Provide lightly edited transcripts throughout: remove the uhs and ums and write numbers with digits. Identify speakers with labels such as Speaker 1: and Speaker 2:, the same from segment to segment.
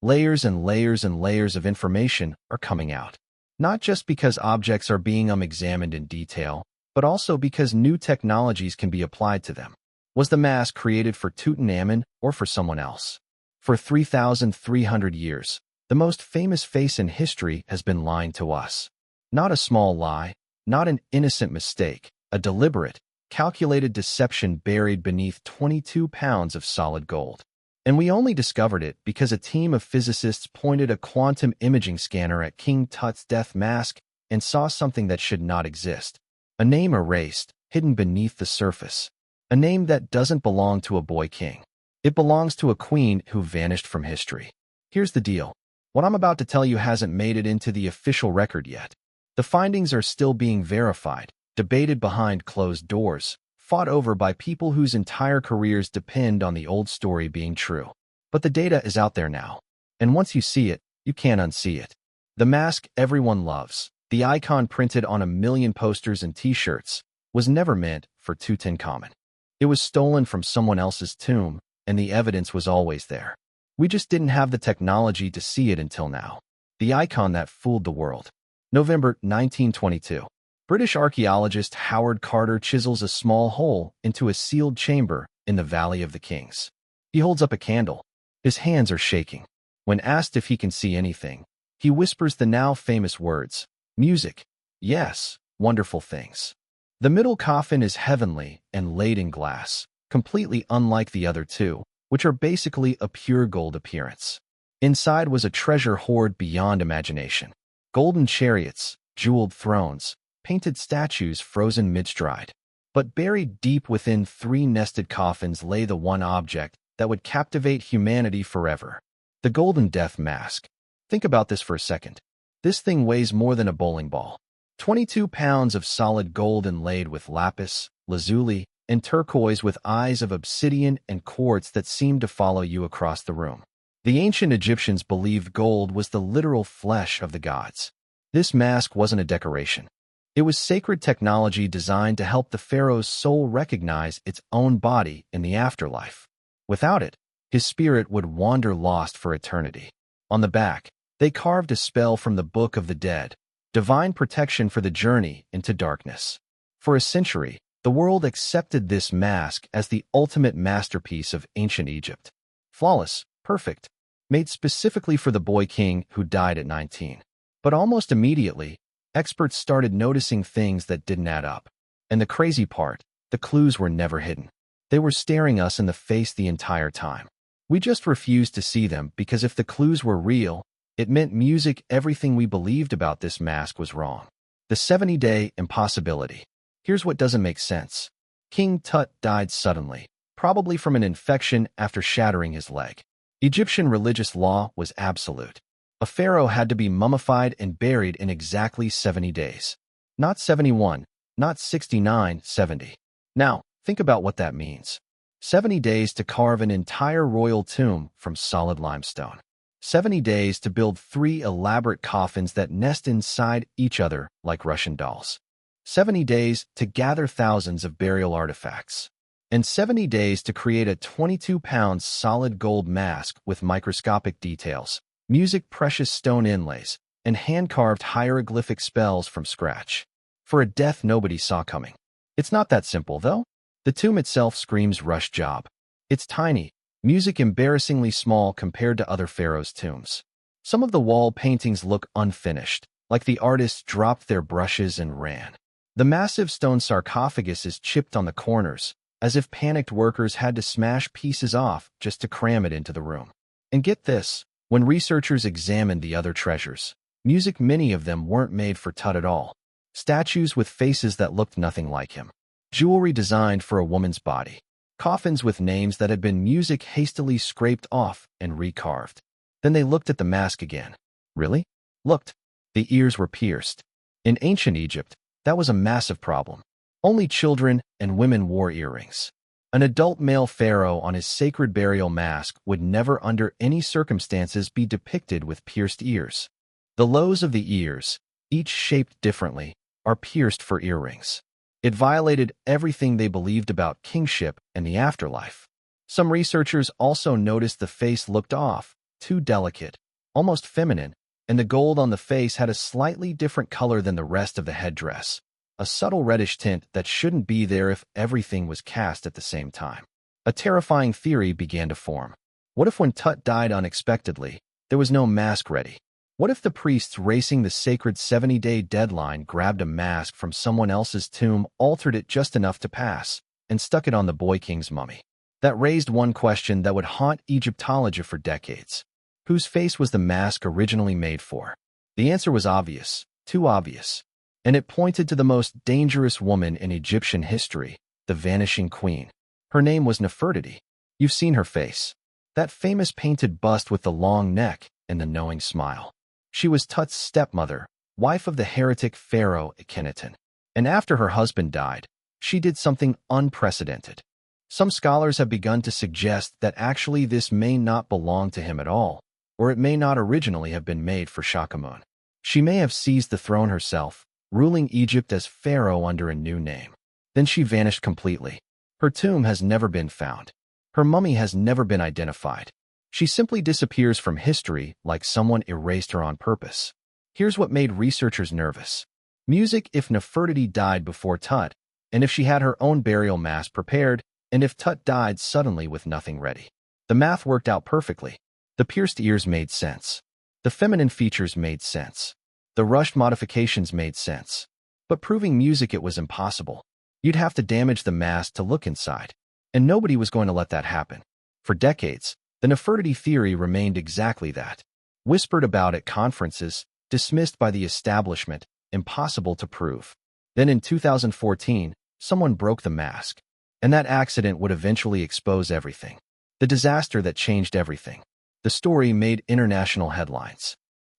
Speaker 1: layers and layers and layers of information are coming out. Not just because objects are being examined in detail, but also because new technologies can be applied to them. Was the mask created for Tutankhamun or for someone else? For 3,300 years, the most famous face in history has been lying to us. Not a small lie, not an innocent mistake, a deliberate, calculated deception buried beneath 22 pounds of solid gold. And we only discovered it because a team of physicists pointed a quantum imaging scanner at King Tut's death mask and saw something that should not exist. A name erased, hidden beneath the surface. A name that doesn't belong to a boy king. It belongs to a queen who vanished from history. Here's the deal. What I'm about to tell you hasn't made it into the official record yet. The findings are still being verified, debated behind closed doors, fought over by people whose entire careers depend on the old story being true. But the data is out there now. And once you see it, you can't unsee it. The mask everyone loves, the icon printed on 1 million posters and t-shirts, was never meant for Tutankhamun. It was stolen from someone else's tomb, and the evidence was always there. We just didn't have the technology to see it until now. The icon that fooled the world. November 1922. British archaeologist Howard Carter chisels a small hole into a sealed chamber in the Valley of the Kings. He holds up a candle. His hands are shaking. When asked if he can see anything, he whispers the now famous words, "Music. Yes, wonderful things." The middle coffin is heavenly and laid in glass, completely unlike the other two, which are basically a pure gold appearance. Inside was a treasure hoard beyond imagination. Golden chariots, jeweled thrones, painted statues frozen mid-stride. But buried deep within 3 nested coffins lay the one object that would captivate humanity forever. The Golden Death Mask. Think about this for a second. This thing weighs more than a bowling ball. 22 pounds of solid gold inlaid with lapis, lazuli, and turquoise with eyes of obsidian and quartz that seemed to follow you across the room. The ancient Egyptians believed gold was the literal flesh of the gods. This mask wasn't a decoration. It was sacred technology designed to help the pharaoh's soul recognize its own body in the afterlife. Without it, his spirit would wander lost for eternity. On the back, they carved a spell from the Book of the Dead, divine protection for the journey into darkness. For a century, the world accepted this mask as the ultimate masterpiece of ancient Egypt. Flawless, perfect, made specifically for the boy king who died at 19. But almost immediately, experts started noticing things that didn't add up. And the crazy part, the clues were never hidden. They were staring us in the face the entire time. We just refused to see them because if the clues were real, it meant everything we believed about this mask was wrong. The 70-day impossibility. Here's what doesn't make sense. King Tut died suddenly, probably from an infection after shattering his leg. Egyptian religious law was absolute. A pharaoh had to be mummified and buried in exactly 70 days. Not 71, not 69, 70. Now, think about what that means. 70 days to carve an entire royal tomb from solid limestone. 70 days to build 3 elaborate coffins that nest inside each other like Russian dolls. 70 days to gather thousands of burial artifacts. And 70 days to create a 22-pound solid gold mask with microscopic details, precious stone inlays, and hand-carved hieroglyphic spells from scratch. For a death nobody saw coming. It's not that simple, though. The tomb itself screams rush job. It's tiny, embarrassingly small compared to other pharaohs' tombs. Some of the wall paintings look unfinished, like the artists dropped their brushes and ran. The massive stone sarcophagus is chipped on the corners, as if panicked workers had to smash pieces off just to cram it into the room. And get this, when researchers examined the other treasures, many of them weren't made for Tut at all. Statues with faces that looked nothing like him. Jewelry designed for a woman's body. Coffins with names that had been hastily scraped off and recarved. Then they looked at the mask again. Really? Looked. The ears were pierced. In ancient Egypt, that was a massive problem. Only children and women wore earrings. An adult male pharaoh on his sacred burial mask would never under any circumstances be depicted with pierced ears. The lobes of the ears, each shaped differently, are pierced for earrings. It violated everything they believed about kingship and the afterlife. Some researchers also noticed the face looked off, too delicate, almost feminine, and the gold on the face had a slightly different color than the rest of the headdress, a subtle reddish tint that shouldn't be there if everything was cast at the same time. A terrifying theory began to form. What if when Tut died unexpectedly, there was no mask ready? What if the priests racing the sacred 70-day deadline grabbed a mask from someone else's tomb, altered it just enough to pass, and stuck it on the boy king's mummy? That raised one question that would haunt Egyptology for decades. Whose face was the mask originally made for? The answer was obvious, too obvious. And it pointed to the most dangerous woman in Egyptian history, the Vanishing Queen. Her name was Nefertiti. You've seen her face. That famous painted bust with the long neck and the knowing smile. She was Tut's stepmother, wife of the heretic pharaoh Akhenaten. And after her husband died, she did something unprecedented. Some scholars have begun to suggest that actually this may not belong to him at all, or it may not originally have been made for Shakamun. She may have seized the throne herself, ruling Egypt as pharaoh under a new name. Then she vanished completely. Her tomb has never been found. Her mummy has never been identified. She simply disappears from history like someone erased her on purpose. Here's what made researchers nervous. Music: if Nefertiti died before Tut, and if she had her own burial mass prepared, and if Tut died suddenly with nothing ready. The math worked out perfectly. The pierced ears made sense. The feminine features made sense. The rushed modifications made sense. But proving music, it was impossible. You'd have to damage the mask to look inside. And nobody was going to let that happen. For decades, the Nefertiti theory remained exactly that. Whispered about at conferences, dismissed by the establishment, impossible to prove. Then in 2014, someone broke the mask. And that accident would eventually expose everything. The disaster that changed everything. The story made international headlines.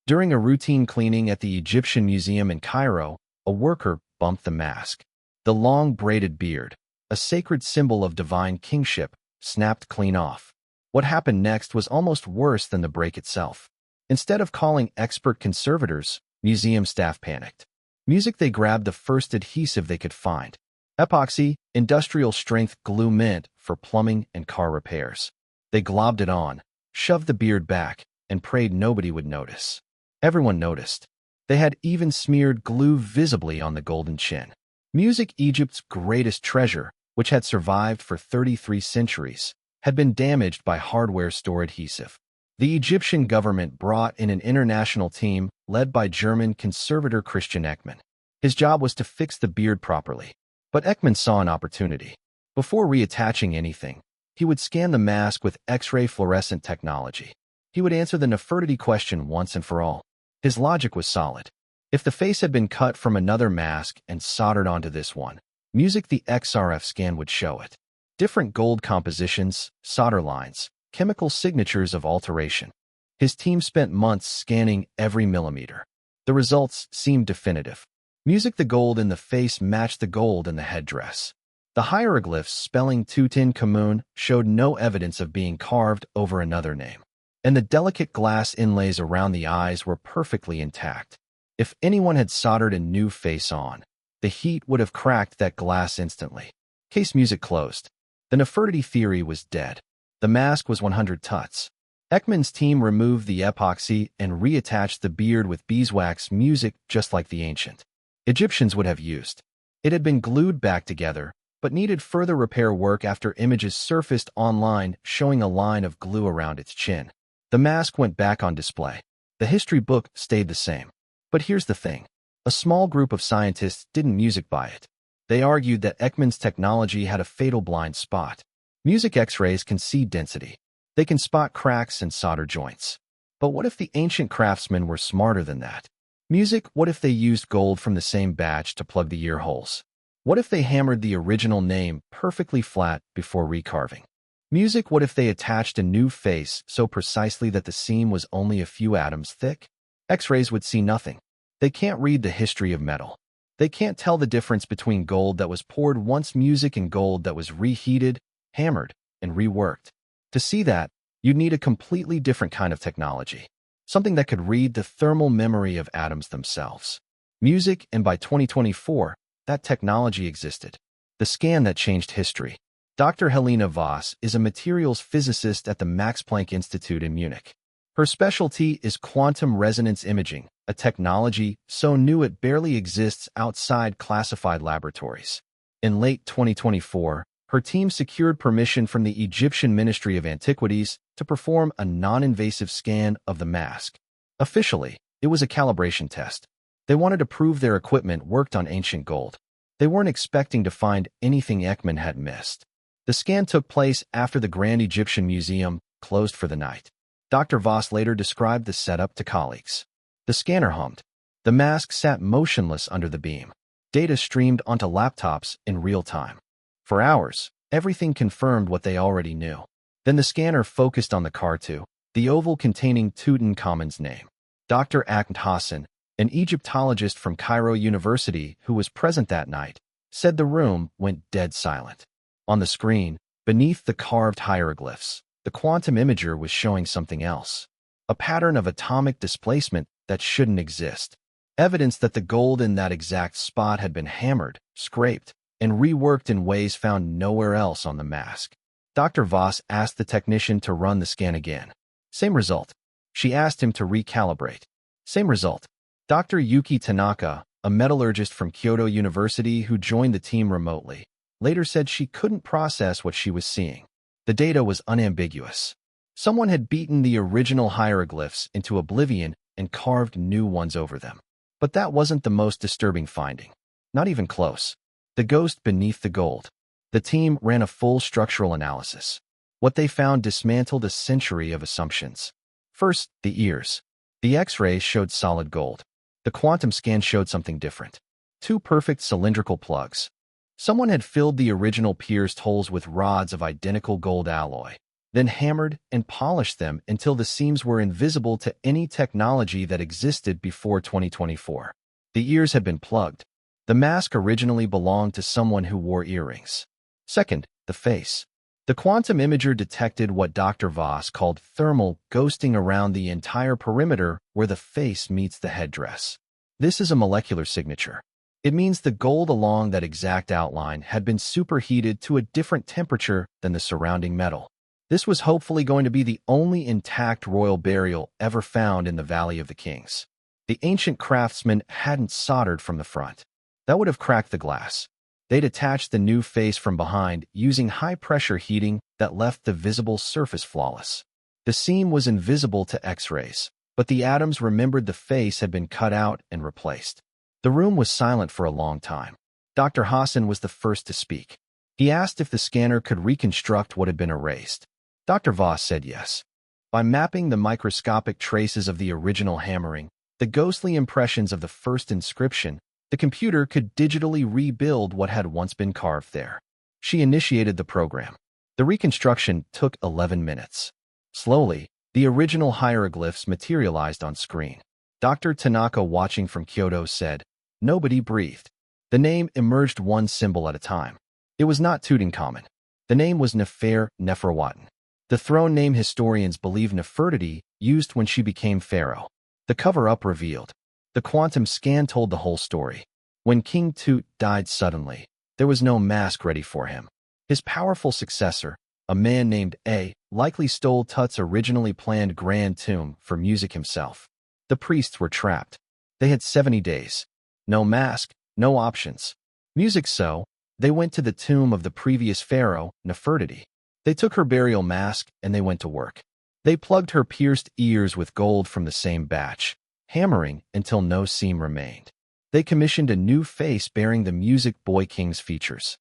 Speaker 1: During a routine cleaning at the Egyptian Museum in Cairo, a worker bumped the mask. The long braided beard, a sacred symbol of divine kingship, snapped clean off. What happened next was almost worse than the break itself. Instead of calling expert conservators, museum staff panicked. Music: they grabbed the first adhesive they could find. Epoxy, industrial-strength glue meant for plumbing and car repairs. They globbed it on, shoved the beard back, and prayed nobody would notice. Everyone noticed. They had even smeared glue visibly on the golden chin. Music: Egypt's greatest treasure, which had survived for 33 centuries, had been damaged by hardware store adhesive. The Egyptian government brought in an international team led by German conservator Christian Ekman. His job was to fix the beard properly. But Ekman saw an opportunity. Before reattaching anything, he would scan the mask with X-ray fluorescent technology. He would answer the Nefertiti question once and for all. His logic was solid. If the face had been cut from another mask and soldered onto this one, music: the XRF scan would show it. Different gold compositions, solder lines, chemical signatures of alteration. His team spent months scanning every millimeter. The results seemed definitive. Music: the gold in the face matched the gold in the headdress. The hieroglyphs spelling Tutankhamun showed no evidence of being carved over another name. And the delicate glass inlays around the eyes were perfectly intact. If anyone had soldered a new face on, the heat would have cracked that glass instantly. Case music closed. The Nefertiti theory was dead. The mask was 100 tuts. Ekman's team removed the epoxy and reattached the beard with beeswax music just like the ancient Egyptians would have used. It had been glued back together, but needed further repair work after images surfaced online showing a line of glue around its chin. The mask went back on display. The history book stayed the same. But here's the thing. A small group of scientists didn't music by it. They argued that Ekman's technology had a fatal blind spot. Music X-rays can see density. They can spot cracks and solder joints. But what if the ancient craftsmen were smarter than that? Music: what if they used gold from the same batch to plug the ear holes? What if they hammered the original name perfectly flat before recarving? Music: what if they attached a new face so precisely that the seam was only a few atoms thick? X-rays would see nothing. They can't read the history of metal. They can't tell the difference between gold that was poured once music and gold that was reheated, hammered, and reworked. To see that, you'd need a completely different kind of technology. Something that could read the thermal memory of atoms themselves. Music: and by 2024, that technology existed. The scan that changed history. Dr. Helena Voss is a materials physicist at the Max Planck Institute in Munich. Her specialty is quantum resonance imaging, a technology so new it barely exists outside classified laboratories. In late 2024, her team secured permission from the Egyptian Ministry of Antiquities to perform a non-invasive scan of the mask. Officially, it was a calibration test. They wanted to prove their equipment worked on ancient gold. They weren't expecting to find anything Ekman had missed. The scan took place after the Grand Egyptian Museum closed for the night. Dr. Voss later described the setup to colleagues. The scanner hummed. The mask sat motionless under the beam. Data streamed onto laptops in real time. For hours, everything confirmed what they already knew. Then the scanner focused on the King, the oval containing Tutankhamun's name. Dr. King Tut, an Egyptologist from Cairo University who was present that night, said the room went dead silent. On the screen, beneath the carved hieroglyphs, the quantum imager was showing something else. A pattern of atomic displacement that shouldn't exist. Evidence that the gold in that exact spot had been hammered, scraped, and reworked in ways found nowhere else on the mask. Dr. Voss asked the technician to run the scan again. Same result. She asked him to recalibrate. Same result. Dr. Yuki Tanaka, a metallurgist from Kyoto University who joined the team remotely, later said she couldn't process what she was seeing. The data was unambiguous. Someone had beaten the original hieroglyphs into oblivion and carved new ones over them. But that wasn't the most disturbing finding. Not even close. The ghost beneath the gold. The team ran a full structural analysis. What they found dismantled a century of assumptions. First, the ears. The X-rays showed solid gold. The quantum scan showed something different. Two perfect cylindrical plugs. Someone had filled the original pierced holes with rods of identical gold alloy, then hammered and polished them until the seams were invisible to any technology that existed before 2024. The ears had been plugged. The mask originally belonged to someone who wore earrings. Second, the face. The quantum imager detected what Dr. Voss called thermal ghosting around the entire perimeter where the face meets the headdress. This is a molecular signature. It means the gold along that exact outline had been superheated to a different temperature than the surrounding metal. This was hopefully going to be the only intact royal burial ever found in the Valley of the Kings. The ancient craftsmen hadn't soldered from the front. That would have cracked the glass. They'd attached the new face from behind using high-pressure heating that left the visible surface flawless. The seam was invisible to X-rays, but the atoms remembered the face had been cut out and replaced. The room was silent for a long time. Dr. Hassan was the first to speak. He asked if the scanner could reconstruct what had been erased. Dr. Voss said yes. By mapping the microscopic traces of the original hammering, the ghostly impressions of the first inscription, the computer could digitally rebuild what had once been carved there. She initiated the program. The reconstruction took 11 minutes. Slowly, the original hieroglyphs materialized on screen. Dr. Tanaka, watching from Kyoto, said, "Nobody breathed." The name emerged one symbol at a time. It was not Tutankhamun. The name was Neferuaten. The throne name historians believe Nefertiti used when she became pharaoh. The cover-up revealed. The quantum scan told the whole story. When King Tut died suddenly, there was no mask ready for him. His powerful successor, a man named A, likely stole Tut's originally planned grand tomb for music himself. The priests were trapped. They had 70 days. No mask, no options. Music, so they went to the tomb of the previous pharaoh, Nefertiti. They took her burial mask and they went to work. They plugged her pierced ears with gold from the same batch, hammering until no seam remained. They commissioned a new face bearing the Music Boy King's features.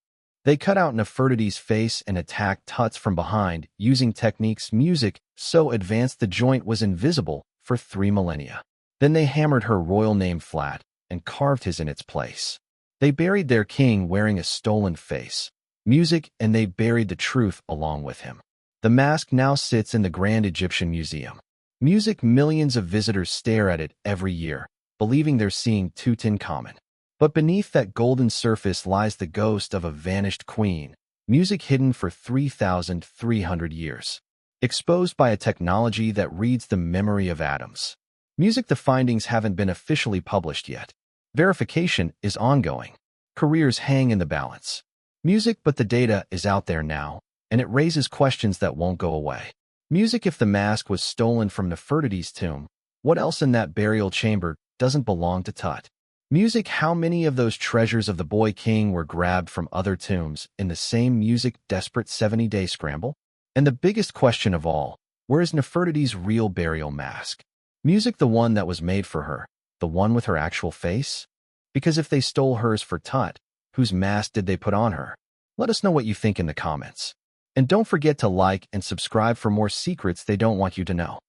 Speaker 1: They cut out Nefertiti's face and attacked Tut's from behind using techniques music so advanced the joint was invisible for 3 millennia. Then they hammered her royal name flat and carved his in its place. They buried their king wearing a stolen face, music, and they buried the truth along with him. The mask now sits in the Grand Egyptian Museum. Music, millions of visitors stare at it every year, believing they're seeing Tutankhamun. But beneath that golden surface lies the ghost of a vanished queen, music hidden for 3,300 years. Exposed by a technology that reads the memory of atoms. Music, the findings haven't been officially published yet. Verification is ongoing. Careers hang in the balance. Music, but the data is out there now, and it raises questions that won't go away. Music. If the mask was stolen from Nefertiti's tomb, what else in that burial chamber doesn't belong to Tut? Music. How many of those treasures of the boy king were grabbed from other tombs in the same music-desperate 70-day scramble? And the biggest question of all, where is Nefertiti's real burial mask? Music. The one that was made for her, the one with her actual face? Because if they stole hers for Tut, whose mask did they put on her? Let us know what you think in the comments. And don't forget to like and subscribe for more secrets they don't want you to know.